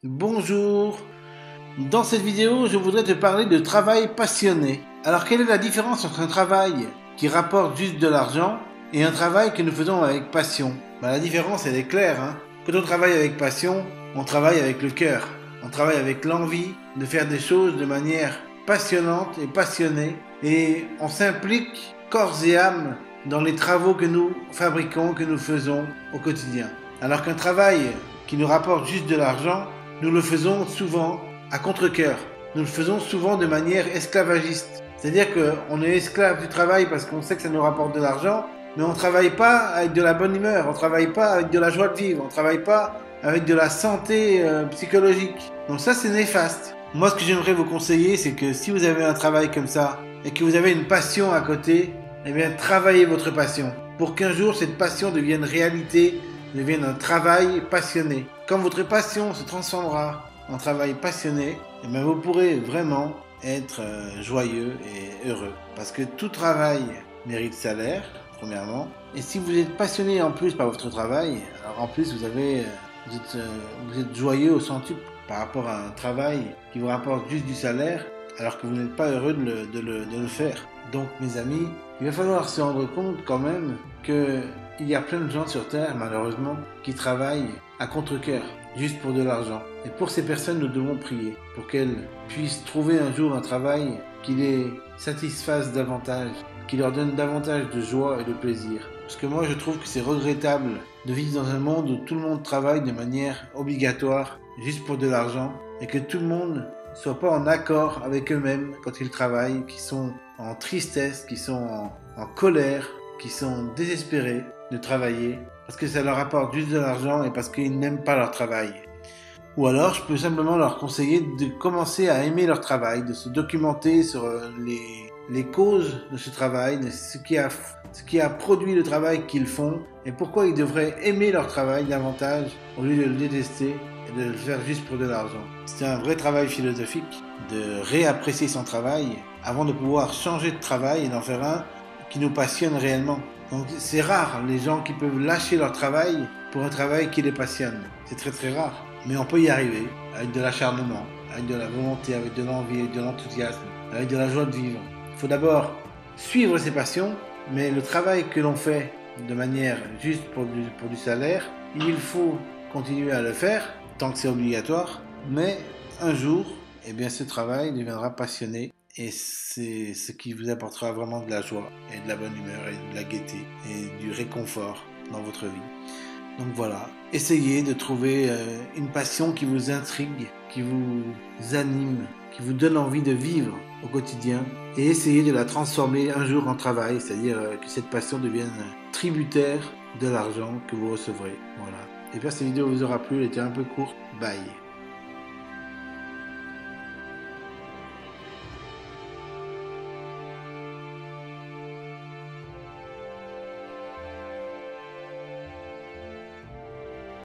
Bonjour, dans cette vidéo je voudrais te parler de travail passionné. Alors quelle est la différence entre un travail qui rapporte juste de l'argent et un travail que nous faisons avec passion? La différence elle est claire. Quand on travaille avec passion, on travaille avec le cœur. On travaille avec l'envie de faire des choses de manière passionnante et passionnée. Et on s'implique corps et âme dans les travaux que nous fabriquons, que nous faisons au quotidien. Alors qu'un travail qui nous rapporte juste de l'argent, nous le faisons souvent à contre-cœur. Nous le faisons souvent de manière esclavagiste. C'est-à-dire qu'on est esclave du travail parce qu'on sait que ça nous rapporte de l'argent, mais on ne travaille pas avec de la bonne humeur, on ne travaille pas avec de la joie de vivre, on ne travaille pas avec de la santé psychologique. Donc ça, c'est néfaste. Moi, ce que j'aimerais vous conseiller, c'est que si vous avez un travail comme ça et que vous avez une passion à côté, eh bien, travaillez votre passion pour qu'un jour, cette passion devienne réalité, devienne un travail passionné. Quand votre passion se transformera en travail passionné, eh bien vous pourrez vraiment être joyeux et heureux. Parce que tout travail mérite salaire, premièrement. Et si vous êtes passionné en plus par votre travail, alors en plus vous êtes joyeux au centuple par rapport à un travail qui vous rapporte juste du salaire, alors que vous n'êtes pas heureux de le faire. Donc mes amis, il va falloir se rendre compte quand même qu'il y a plein de gens sur Terre, malheureusement, qui travaillent à contre-cœur, juste pour de l'argent. Et pour ces personnes, nous devons prier, pour qu'elles puissent trouver un jour un travail qui les satisfasse davantage, qui leur donne davantage de joie et de plaisir. Parce que moi, je trouve que c'est regrettable de vivre dans un monde où tout le monde travaille de manière obligatoire, juste pour de l'argent, et que tout le monde soit pas en accord avec eux-mêmes quand ils travaillent, qui sont en tristesse, qui sont en colère, qui sont désespérés de travailler parce que ça leur apporte juste de l'argent et parce qu'ils n'aiment pas leur travail. Ou alors, je peux simplement leur conseiller de commencer à aimer leur travail, de se documenter sur les causes de ce travail, de ce qui a produit le travail qu'ils font et pourquoi ils devraient aimer leur travail davantage au lieu de le détester et de le faire juste pour de l'argent. C'est un vrai travail philosophique de réapprécier son travail avant de pouvoir changer de travail et d'en faire un qui nous passionne réellement. Donc c'est rare les gens qui peuvent lâcher leur travail pour un travail qui les passionne. C'est très très rare. Mais on peut y arriver avec de l'acharnement, avec de la volonté, avec de l'envie, avec de l'enthousiasme, avec de la joie de vivre. Il faut d'abord suivre ses passions, mais le travail que l'on fait de manière juste pour du salaire, il faut continuer à le faire tant que c'est obligatoire. Mais un jour, eh bien, ce travail deviendra passionné. Et c'est ce qui vous apportera vraiment de la joie et de la bonne humeur et de la gaieté et du réconfort dans votre vie. Donc voilà, essayez de trouver une passion qui vous intrigue, qui vous anime, qui vous donne envie de vivre au quotidien et essayez de la transformer un jour en travail, c'est-à-dire que cette passion devienne tributaire de l'argent que vous recevrez. Voilà. J'espère que cette vidéo vous aura plu, elle était un peu courte. Bye.